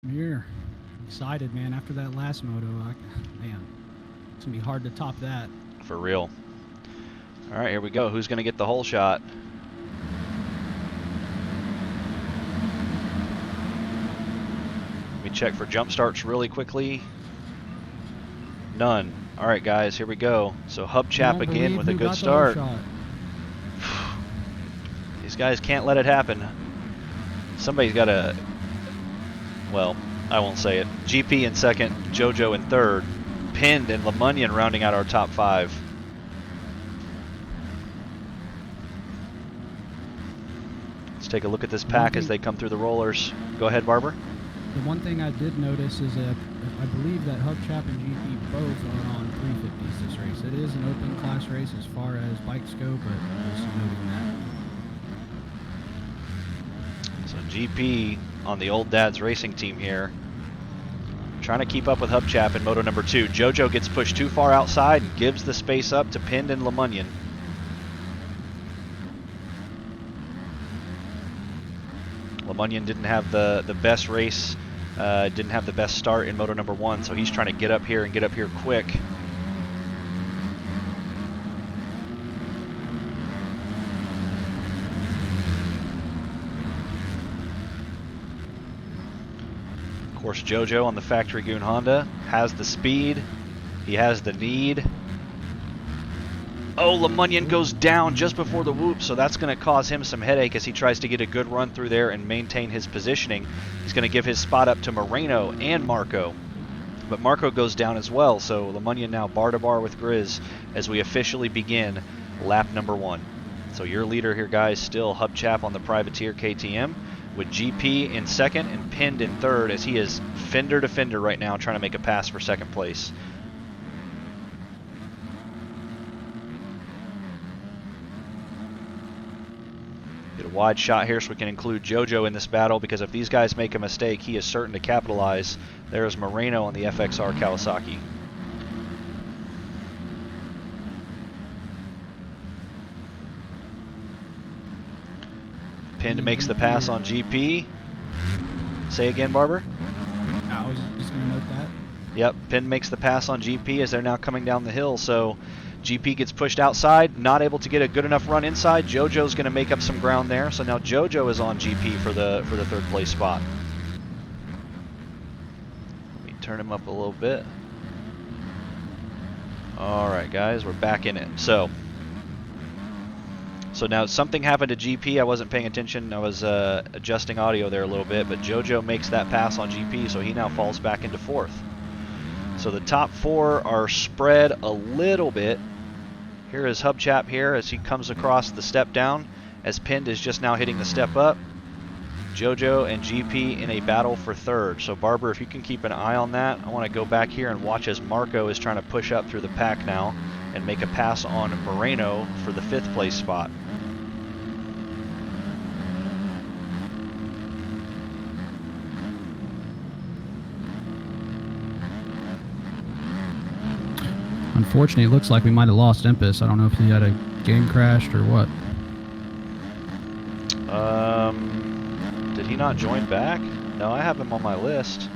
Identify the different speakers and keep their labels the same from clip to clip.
Speaker 1: Here. Excited, man. After that last moto, man, it's going to be hard to top that.
Speaker 2: For real. All right, here we go. Who's going to get the whole shot? Let me check for jump starts really quickly. None. All right, guys, here we go. So Hub Chap again with a good start. These guys can't let it happen. Somebody's got to, well, I won't say it. GP in second, JoJo in third, Pinned and LeMunyon rounding out our top 5. Let's take a look at this pack as they come through the rollers. Go ahead, Barber.
Speaker 1: The one thing I did notice is that I believe that Hub Chap and GP both are on 350s this race. It is an open class race as far as bikes go, but just noting that.
Speaker 2: So GP on the Old Dad's Racing team here, trying to keep up with Hub Chap in Moto number 2. JoJo gets pushed too far outside and gives the space up to Pinned and LeMunyon. LeMunyon didn't have the best race, didn't have the best start in Moto number 1, so he's trying to get up here and get up here quick. Of course, JoJo on the Factory Goon Honda has the speed, he has the need. Oh, LeMunyon goes down just before the whoop, so that's going to cause him some headache as he tries to get a good run through there and maintain his positioning. He's going to give his spot up to Moreno and Marco. But Marco goes down as well, so LeMunyon now bar to bar with Grizz as we officially begin lap number 1. So your leader here, guys, still Hub Chap on the Privateer KTM, with GP in second and Pinned in third as he is fender to fender right now trying to make a pass for second place. Get a wide shot here so we can include JoJo in this battle, because if these guys make a mistake, he is certain to capitalize. There's Moreno on the FXR Kawasaki. Pinned makes the pass on GP. Say again, Barber?
Speaker 1: I was just going to note that.
Speaker 2: Yep, Pinned makes the pass on GP as they're now coming down the hill, so GP gets pushed outside, not able to get a good enough run inside. JoJo's going to make up some ground there, so now JoJo is on GP for the third place spot. Let me turn him up a little bit. All right, guys, we're back in it. So now something happened to GP. I wasn't paying attention. I was adjusting audio there a little bit, but JoJo makes that pass on GP, so he now falls back into 4th. So the top 4 are spread a little bit. Here is Hub Chap here as he comes across the step down, as Pinned is just now hitting the step up. JoJo and GP in a battle for 3rd. So Barber, if you can keep an eye on that. I want to go back here and watch as Marco is trying to push up through the pack now and make a pass on Moreno for the 5th place spot.
Speaker 1: Unfortunately, it looks like we might have lost Impus. I don't know if he had a game crashed or what.
Speaker 2: Did he not join back? No, I have him on my list.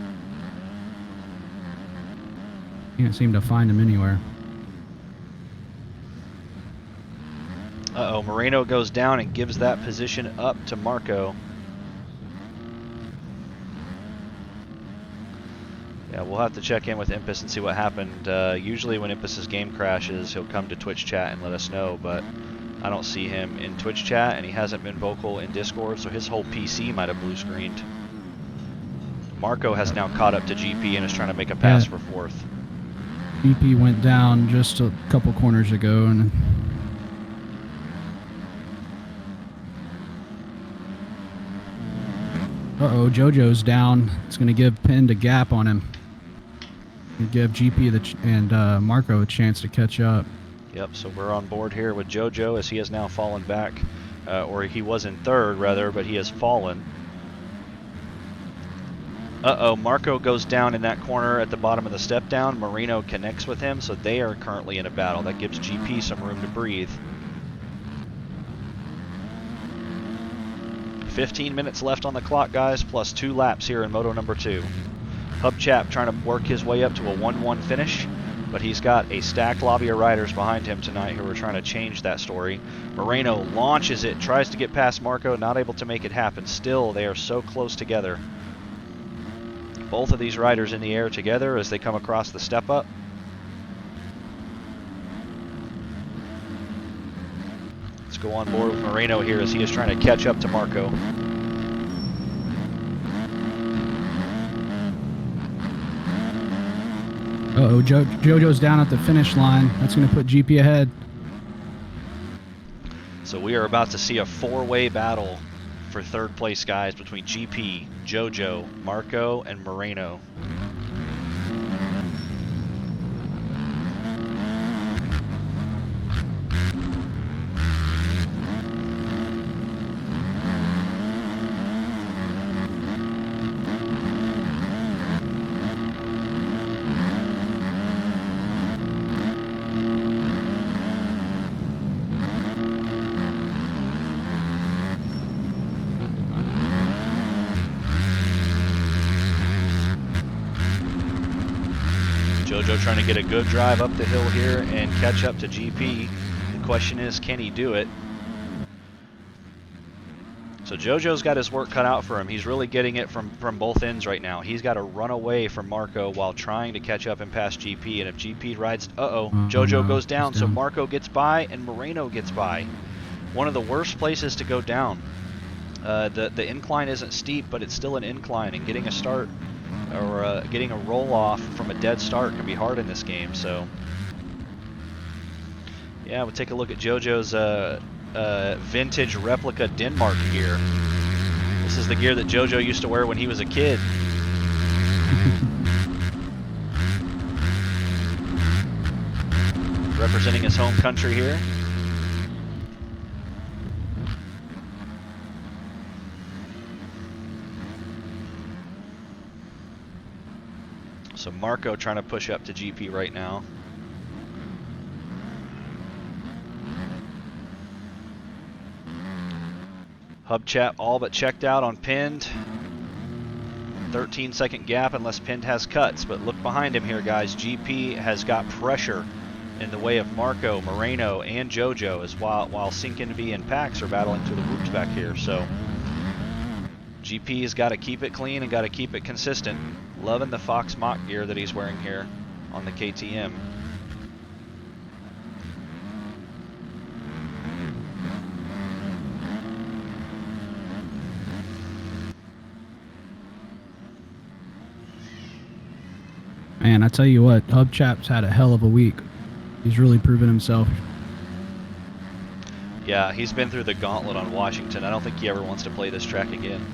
Speaker 1: Can't seem to find him anywhere.
Speaker 2: Uh-oh, Moreno goes down and gives that position up to Marco. Yeah, we'll have to check in with Impus and see what happened. Usually when Impus's game crashes, he'll come to Twitch chat and let us know, but I don't see him in Twitch chat, and he hasn't been vocal in Discord, so his whole PC might have blue screened. Marco has now caught up to GP and is trying to make a pass for 4th.
Speaker 1: GP went down just a couple corners ago, and uh-oh, JoJo's down. It's going to give Pinned a gap on him. And give GP and Marco a chance to catch up.
Speaker 2: Yep, so we're on board here with JoJo as he has now fallen back, or he was in 3rd rather, but he has fallen. Uh-oh, Marco goes down in that corner at the bottom of the step down. Moreno connects with him, so they are currently in a battle. That gives GP some room to breathe. 15 minutes left on the clock, guys, plus 2 laps here in Moto number 2. Hubchap trying to work his way up to a 1-1 finish, but he's got a stacked lobby of riders behind him tonight who are trying to change that story. Moreno launches it, tries to get past Marco, not able to make it happen. Still, they are so close together. Both of these riders in the air together as they come across the step up. Let's go on board with Moreno here as he is trying to catch up to Marco.
Speaker 1: Uh-oh, Jojo's down at the finish line. That's going to put GP ahead.
Speaker 2: So we are about to see a 4-way battle for third place, guys, between GP, Jojo, Marco, and Moreno. Jojo trying to get a good drive up the hill here and catch up to GP. The question is, can he do it? So Jojo's got his work cut out for him. He's really getting it from both ends right now. He's got to run away from Marco while trying to catch up and pass GP. And if GP rides, Jojo goes down. So Marco gets by and Moreno gets by. One of the worst places to go down. The incline isn't steep, but it's still an incline, and getting a start or getting a roll off from a dead start can be hard in this game. So yeah, we'll take a look at Jojo's vintage replica Denmark gear. This is the gear that Jojo used to wear when he was a kid. Representing his home country here. So Marco trying to push up to GP right now. Hubchat all but checked out on Pinned. 13-second gap unless Pinned has cuts, but look behind him here, guys. GP has got pressure in the way of Marco, Moreno, and Jojo, as while Sinkin V and Pax are battling through the whoops back here. So GP has got to keep it clean and got to keep it consistent. Loving the Fox Mach gear that he's wearing here on the KTM.
Speaker 1: Man, I tell you what, Hubchap's had a hell of a week. He's really proven himself.
Speaker 2: Yeah, he's been through the gauntlet on Washington. I don't think he ever wants to play this track again.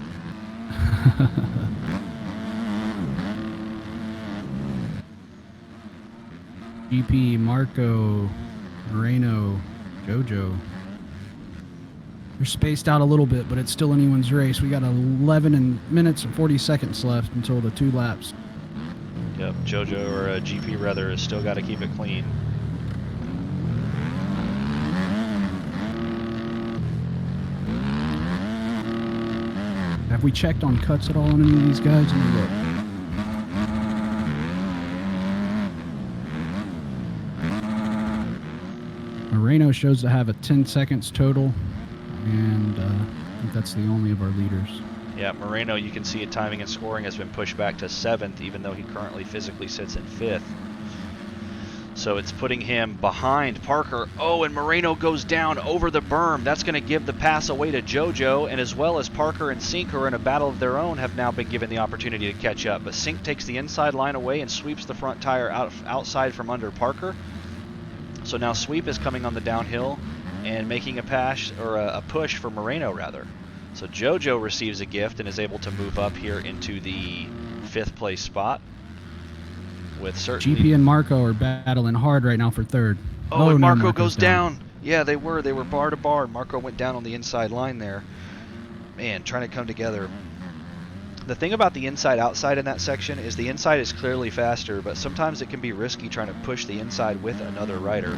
Speaker 1: GP, Marco, Moreno, Jojo. They're spaced out a little bit, but it's still anyone's race. We got 11 minutes and 40 seconds left until the 2 laps.
Speaker 2: Yep, Jojo, or GP rather, has still got to keep it clean.
Speaker 1: Have we checked on cuts at all on any of these guys? Let me look. Moreno shows to have a 10 seconds total, and I think that's the only of our leaders.
Speaker 2: Yeah, Moreno, you can see timing and scoring has been pushed back to 7th, even though he currently physically sits in 5th. So it's putting him behind Parker. Oh, and Moreno goes down over the berm. That's going to give the pass away to Jojo, and as well as Parker and Sink, who are in a battle of their own, have now been given the opportunity to catch up. But Sink takes the inside line away and sweeps the front tire outside from under Parker. So now Sweep is coming on the downhill and making a pass, or a push for Moreno rather. So Jojo receives a gift and is able to move up here into the 5th place spot. With certainly
Speaker 1: GP and Marco are battling hard right now for 3rd.
Speaker 2: Oh, and Marco goes down. Yeah, they were bar to bar. Marco went down on the inside line there. Man, trying to come together. The thing about the inside-outside in that section is the inside is clearly faster, but sometimes it can be risky trying to push the inside with another rider.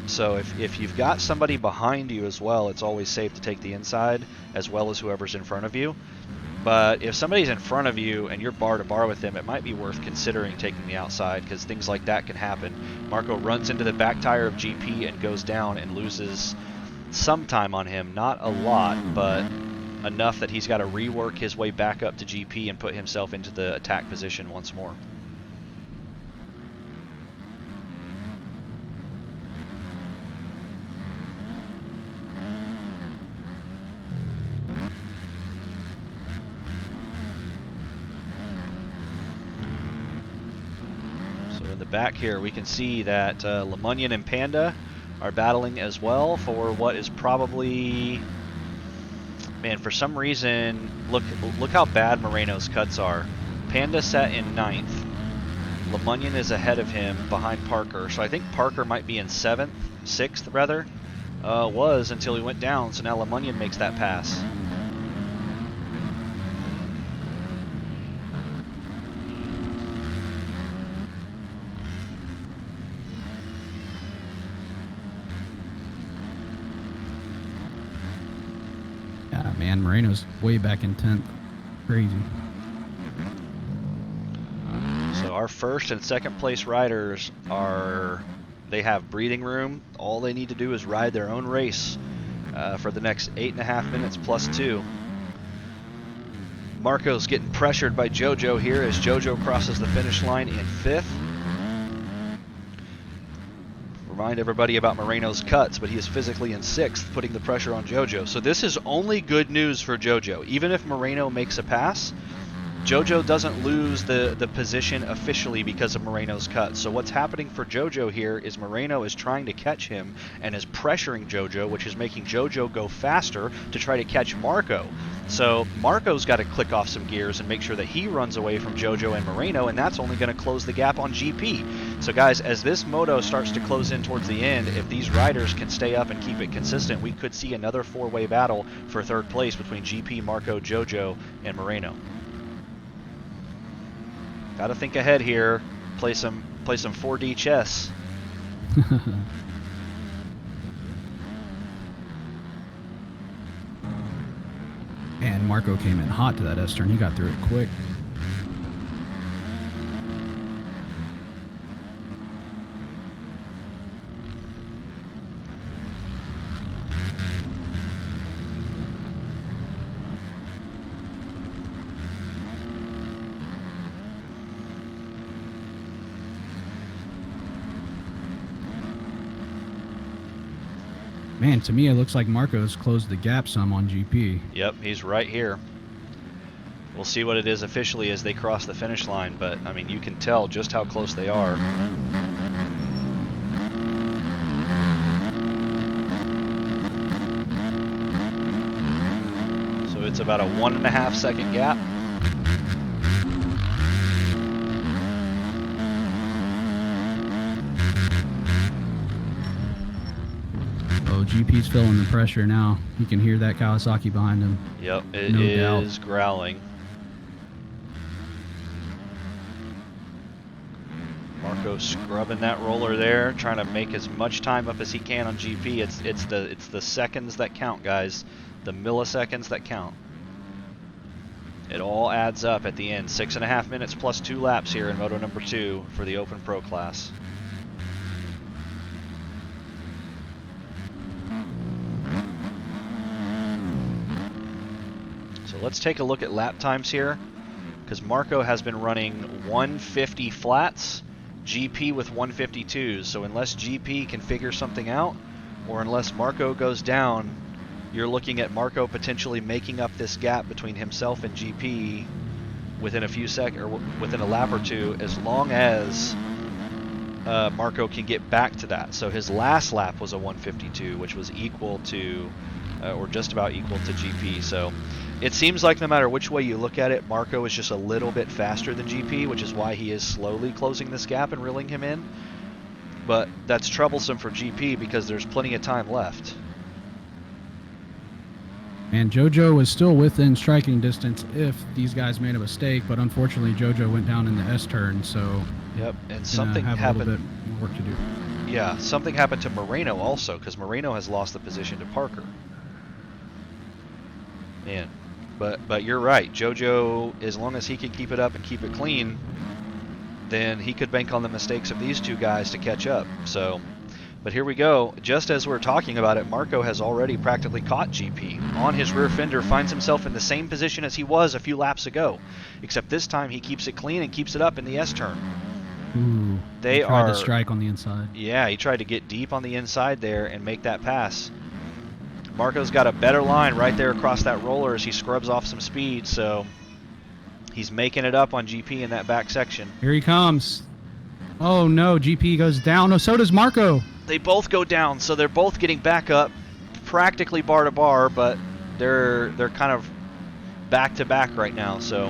Speaker 2: So if you've got somebody behind you as well, it's always safe to take the inside as well as whoever's in front of you. But if somebody's in front of you and you're bar to bar with them, it might be worth considering taking the outside, because things like that can happen. Marco runs into the back tire of GP and goes down and loses some time on him. Not a lot, but enough that he's got to rework his way back up to GP and put himself into the attack position once more. Back here we can see that LeMunion and Panda are battling as well for what is probably, man, for some reason, look how bad Moreno's cuts are. Panda sat in 9th. LeMunion is ahead of him behind Parker, so I think Parker might be in 6th rather. Was until he went down, so now LeMunion makes that pass.
Speaker 1: Man, Moreno's way back in 10th. Crazy.
Speaker 2: So our first and second place riders they have breathing room. All they need to do is ride their own race for the next 8.5 minutes plus 2. Marco's getting pressured by JoJo here as JoJo crosses the finish line in 5th. Remind everybody about Moreno's cuts, but he is physically in 6th, putting the pressure on JoJo. So this is only good news for JoJo. Even if Moreno makes a pass, JoJo doesn't lose the position officially because of Moreno's cut. So what's happening for JoJo here is Moreno is trying to catch him and is pressuring JoJo, which is making JoJo go faster to try to catch Marco. So Marco's got to click off some gears and make sure that he runs away from JoJo and Moreno, and that's only going to close the gap on GP. So guys, as this moto starts to close in towards the end, if these riders can stay up and keep it consistent, we could see another 4-way battle for 3rd place between GP, Marco, JoJo, and Moreno. Got to think ahead here. Play some 4D chess.
Speaker 1: And Marco came in hot to that S-turn. He got through it quick. Man, to me, it looks like Marco's closed the gap some on GP.
Speaker 2: Yep, he's right here. We'll see what it is officially as they cross the finish line, but, I mean, you can tell just how close they are. So it's about a 1.5 second gap.
Speaker 1: GP's feeling the pressure now. You can hear that Kawasaki behind him.
Speaker 2: Yep, it is growling. Marco scrubbing that roller there, trying to make as much time up as he can on GP. It's the seconds that count, guys. The milliseconds that count. It all adds up at the end. 6.5 minutes plus 2 laps here in Moto number 2 for the Open Pro class. Let's take a look at lap times here, because Marco has been running 150 flats, GP with 152s. So unless GP can figure something out, or unless Marco goes down, you're looking at Marco potentially making up this gap between himself and GP within a few seconds, or within a lap or two, as long as Marco can get back to that. So his last lap was a 152, which was equal to, or just about equal to GP. So it seems like no matter which way you look at it, Marco is just a little bit faster than GP, which is why he is slowly closing this gap and reeling him in. But that's troublesome for GP because there's plenty of time left.
Speaker 1: And JoJo was still within striking distance if these guys made a mistake, but unfortunately JoJo went down in the S-turn, so
Speaker 2: yep, and something
Speaker 1: have
Speaker 2: happened.
Speaker 1: a little bit more work to do.
Speaker 2: Yeah, something happened to Moreno also, because Moreno has lost the position to Parker. Man, but you're right. JoJo, as long as he can keep it up and keep it clean, then he could bank on the mistakes of these two guys to catch up. So, but here we go. Just as we're talking about it, Marco has already practically caught GP. On his rear fender, finds himself in the same position as he was a few laps ago, except this time he keeps it clean and keeps it up in the S-turn.
Speaker 1: Ooh,
Speaker 2: They
Speaker 1: he tried
Speaker 2: are
Speaker 1: to strike on the inside.
Speaker 2: Yeah, he tried to get deep on the inside there and make that pass. Marco's got a better line right there across that roller as he scrubs off some speed, so he's making it up on GP in that back section.
Speaker 1: Here he comes. Oh no, GP goes down. No, so does Marco.
Speaker 2: They both go down, so they're both getting back up, practically bar to bar, but they're kind of back to back right now. So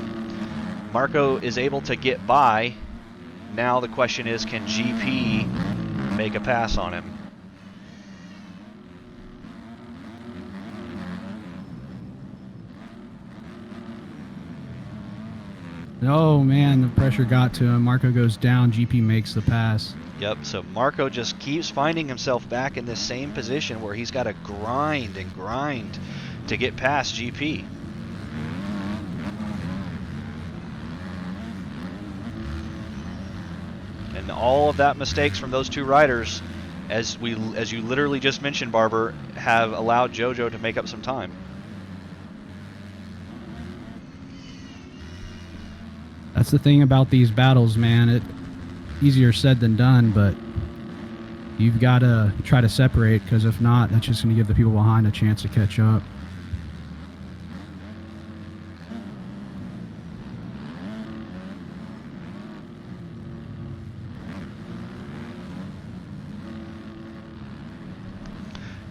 Speaker 2: Marco is able to get by. Now the question is, can GP make a pass on him?
Speaker 1: Oh man, the pressure got to him. Marco goes down. GP makes the pass.
Speaker 2: Yep, so Marco just keeps finding himself back in this same position where he's got to grind and grind to get past GP. And all of that mistakes from those two riders, as you literally just mentioned, Barber, have allowed JoJo to make up some time.
Speaker 1: That's the thing about these battles, man. It's easier said than done, but you've got to try to separate, because if not, that's just going to give the people behind a chance to catch up.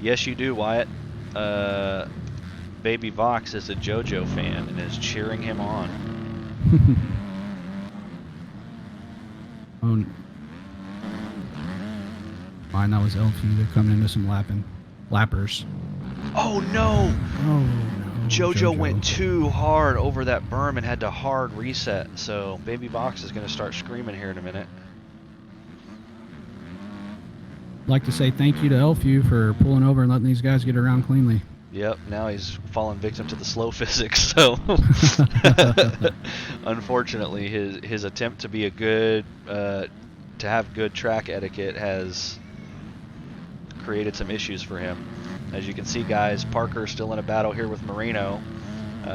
Speaker 2: Yes, you do, Wyatt. Baby Vox is a JoJo fan and is cheering him on.
Speaker 1: Oh, mine, that was LP. They're coming into some lappers.
Speaker 2: Oh no!
Speaker 1: Oh no!
Speaker 2: JoJo went too hard over that berm and had to hard reset. So Baby Vox is going to start screaming here in a minute.
Speaker 1: I'd like to say thank you to Elfew for pulling over and letting these guys get around cleanly.
Speaker 2: Yep, now he's fallen victim to the slow physics, so unfortunately his attempt to be a good to have good track etiquette has created some issues for him. As you can see, guys, Parker still in a battle here with Moreno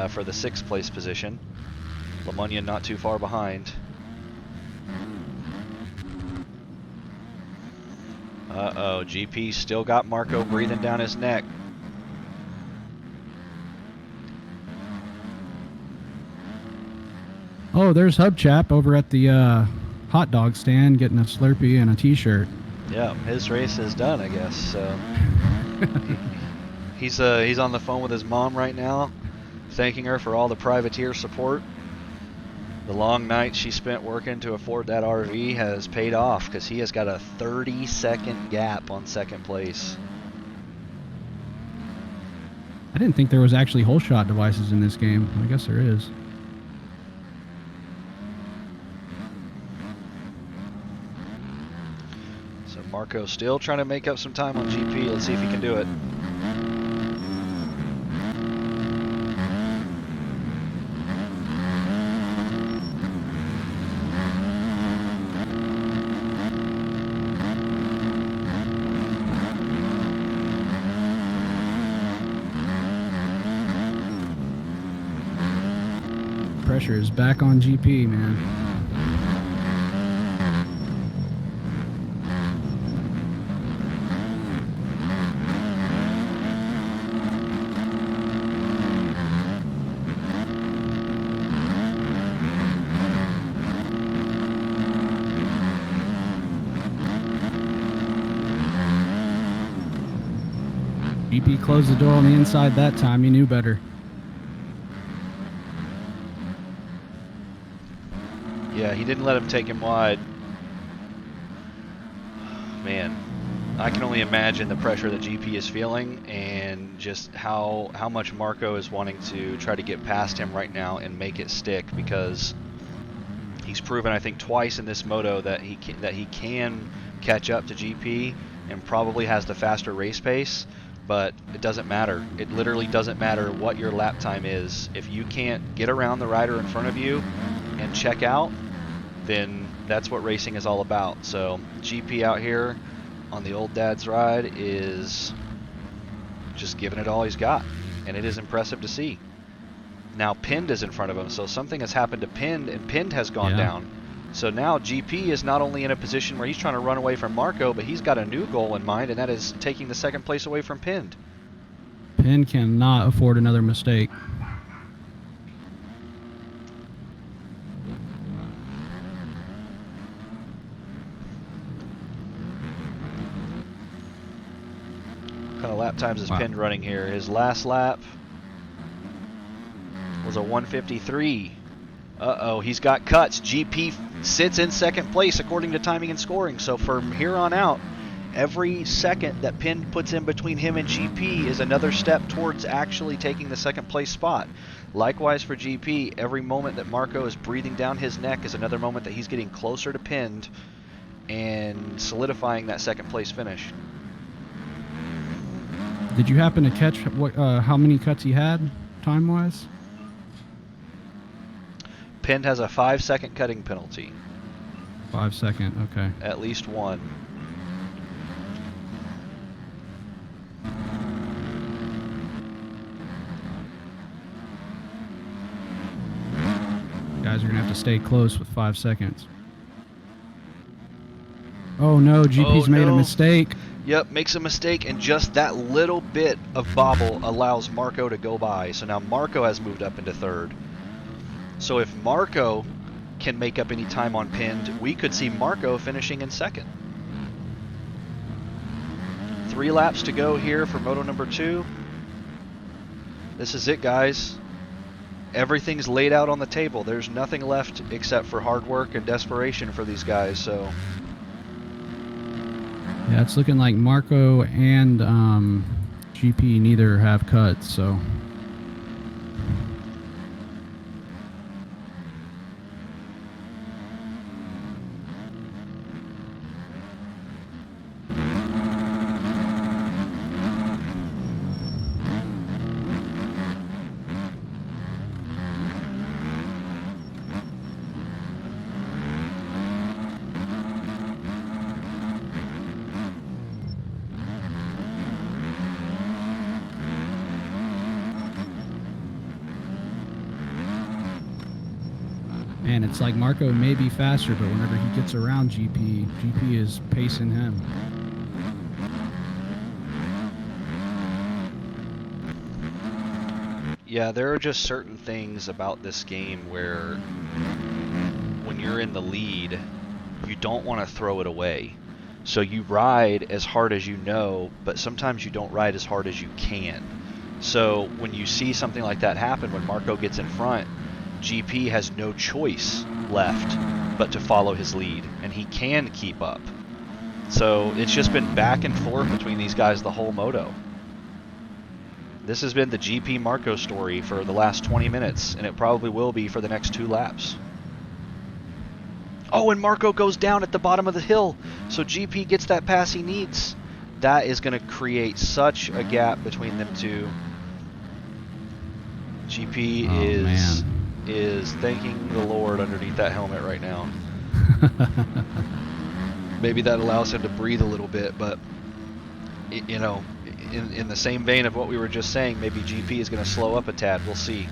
Speaker 2: for the 6th place position. LeMunion not too far behind. Uh-oh, GP still got Marco breathing down his neck.
Speaker 1: Oh, there's Hubchap over at the hot dog stand getting a Slurpee and a t-shirt.
Speaker 2: Yeah, his race is done, I guess. So he's on the phone with his mom right now, thanking her for all the privateer support. The long night she spent working to afford that RV has paid off, because he has got a 30-second gap on 2nd place.
Speaker 1: I didn't think there was actually hole shot devices in this game. I guess there is.
Speaker 2: So Marco still trying to make up some time on GP. Let's see if he can do it.
Speaker 1: Pressure is back on GP, man. GP closed the door on the inside that time. He knew better.
Speaker 2: Yeah, he didn't let him take him wide. Man, I can only imagine the pressure that GP is feeling, and just how much Marco is wanting to try to get past him right now and make it stick, because He's proven, I think, twice in this moto that he can catch up to GP and probably has the faster race pace. But it doesn't matter. It literally doesn't matter what your lap time is. If you can't get around the rider in front of you and check out, then that's what racing is all about. So GP out here on the old dad's ride is just giving it all he's got, and it is impressive to see. Now Pind is in front of him, so something has happened to Pind, and Pind has gone down. So now GP is not only in a position where he's trying to run away from Marco, but he's got a new goal in mind, and that is taking the second place away from Pind.
Speaker 1: Pind cannot afford another mistake.
Speaker 2: What kind of lap times is Pind running here? His last lap was a 1:53. Uh-oh, he's got cuts. GP sits in second place according to timing and scoring. So from here on out, every second that Pind puts in between him and GP is another step towards actually taking the second place spot. Likewise for GP, every moment that Marco is breathing down his neck is another moment that he's getting closer to Pind and solidifying that second place finish.
Speaker 1: Did you happen to catch how many cuts he had time-wise?
Speaker 2: Pind has a 5-second cutting penalty.
Speaker 1: 5 second, okay.
Speaker 2: At least one.
Speaker 1: Guys are going to have to stay close with 5 seconds. Oh no, GP's made a mistake.
Speaker 2: Yep, makes a mistake, and just that little bit of bobble allows Marco to go by. So now Marco has moved up into third. So if Marco can make up any time on Pind, we could see Marco finishing in second. 3 laps to go here for Moto number 2. This is it, guys. Everything's laid out on the table. There's nothing left except for hard work and desperation for these guys. So
Speaker 1: yeah, it's looking like Marco and GP neither have cuts, so and it's like Marco may be faster, but whenever he gets around GP is pacing him.
Speaker 2: yeah, there are just certain things about this game where when you're in the lead, you don't want to throw it away. So you ride as hard as you know, but sometimes you don't ride as hard as you can. So when you see something like that happen, when Marco gets in front, GP has no choice left but to follow his lead, and he can keep up. So it's just been back and forth between these guys the whole moto. This has been the GP Marco story for the last 20 minutes, and it probably will be for the next 2 laps. Oh, and Marco goes down at the bottom of the hill, so GP gets that pass he needs. That is going to create such a gap between them two. GP is thanking the Lord underneath that helmet right now. Maybe that allows him to breathe a little bit, but you know, in the same vein of what we were just saying, maybe GP is going to slow up a tad. We'll see.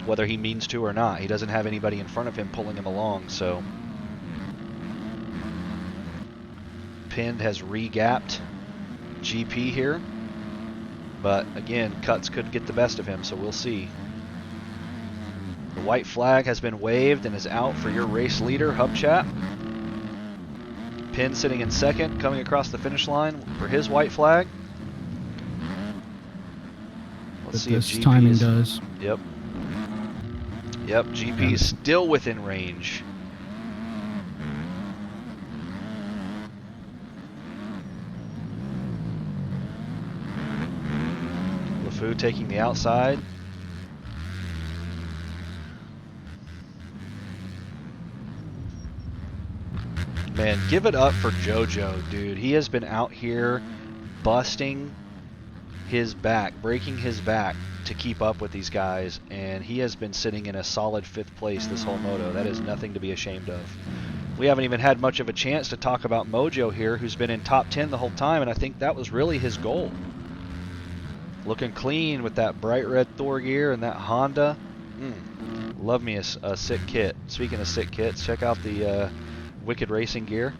Speaker 2: Whether he means to or not. He doesn't have anybody in front of him pulling him along, so Pind has re-gapped GP here, but again, cuts could get the best of him, so we'll see. The white flag has been waved and is out for your race leader, Hubchat. Pind sitting in second, coming across the finish line for his white flag. Let's see if GP
Speaker 1: timing does.
Speaker 2: Yep. Yep, GP is still within range. LeFou taking the outside. Man, give it up for JoJo, dude. He has been out here busting his back, breaking his back to keep up with these guys, and he has been sitting in a solid 5th place this whole moto. That is nothing to be ashamed of. We haven't even had much of a chance to talk about Mojo here, who's been in top 10 the whole time, and I think that was really his goal. Looking clean with that bright red Thor gear and that Honda. Love me a sick kit. Speaking of sick kits, check out the Wicked Racing gear.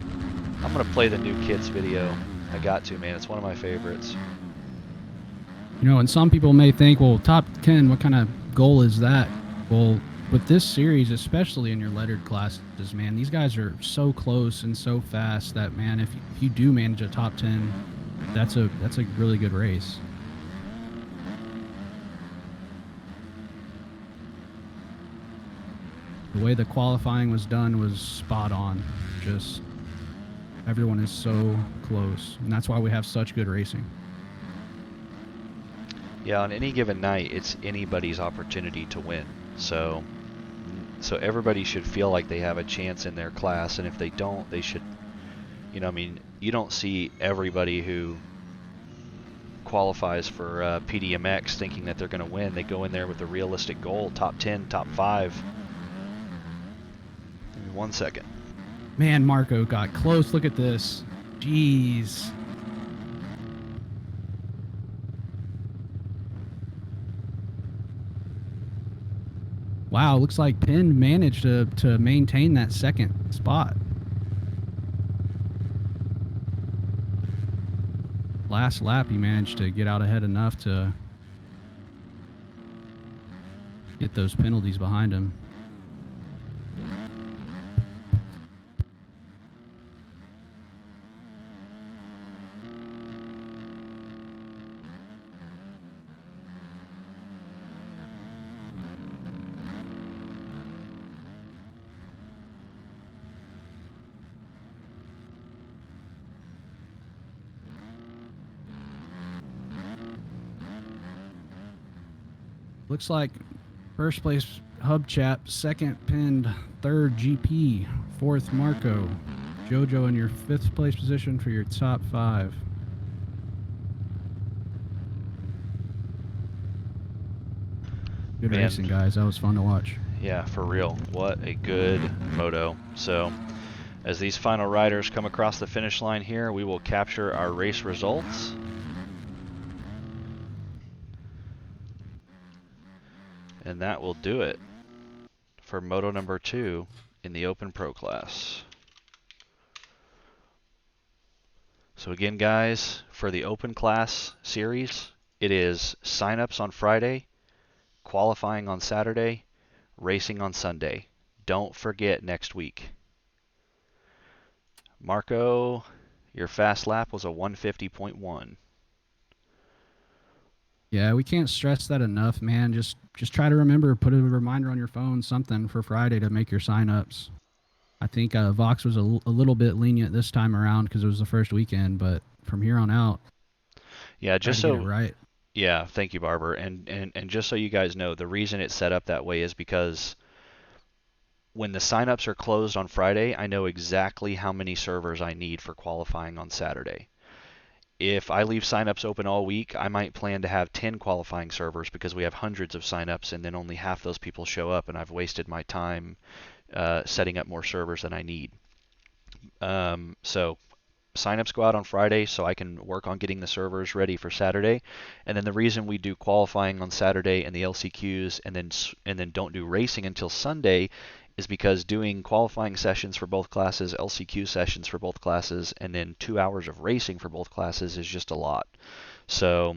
Speaker 2: I'm going to play the new kits video. I got to, man. It's one of my favorites.
Speaker 1: You know, and some people may think, well, top 10, what kind of goal is that? Well, with this series, especially in your lettered classes, man, these guys are so close and so fast that, man, if you do manage a top 10, that's a really good race. The way the qualifying was done was spot on. Just everyone is so close, and that's why we have such good racing.
Speaker 2: Yeah, on any given night, it's anybody's opportunity to win. So everybody should feel like they have a chance in their class, and if they don't, they should, you know, I mean, you don't see everybody who qualifies for BYMX thinking that they're going to win. They go in there with a realistic goal, top 10, top 5. Give me 1 second.
Speaker 1: Man, Marco got close. Look at this. Jeez. Wow, looks like Penn managed to maintain that second spot. Last lap, he managed to get out ahead enough to get those penalties behind him. Looks like first place Hub Chap, second pinned, third GP, fourth Marco. JoJo in your 5th place position for your top 5. Good racing, guys. That was fun to watch.
Speaker 2: Yeah, for real. What a good moto. So, as these final riders come across the finish line here, we will capture our race results. And that will do it for Moto number 2 in the Open Pro class. So again, guys, for the Open class series, it is sign-ups on Friday, qualifying on Saturday, racing on Sunday. Don't forget next week. Marco, your fast lap was a 150.1.
Speaker 1: Yeah, we can't stress that enough, man. Just try to remember, put a reminder on your phone, something for Friday to make your sign-ups. I think Vox was a little bit lenient this time around because it was the first weekend, but from here on out,
Speaker 2: yeah, just so
Speaker 1: get it right.
Speaker 2: Yeah, thank you, Barber. And just so you guys know, the reason it's set up that way is because when the signups are closed on Friday, I know exactly how many servers I need for qualifying on Saturday. If I leave signups open all week, I might plan to have 10 qualifying servers because we have hundreds of signups and then only half those people show up, and I've wasted my time setting up more servers than I need. So signups go out on Friday so I can work on getting the servers ready for Saturday. And then the reason we do qualifying on Saturday and the LCQs and then don't do racing until Sunday is because doing qualifying sessions for both classes, LCQ sessions for both classes, and then 2 hours of racing for both classes is just a lot. So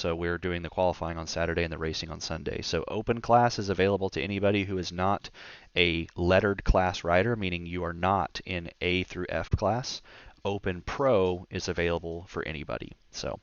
Speaker 2: we're doing the qualifying on Saturday and the racing on Sunday. So Open class is available to anybody who is not a lettered class rider, meaning you are not in A through F class. Open Pro is available for anybody. So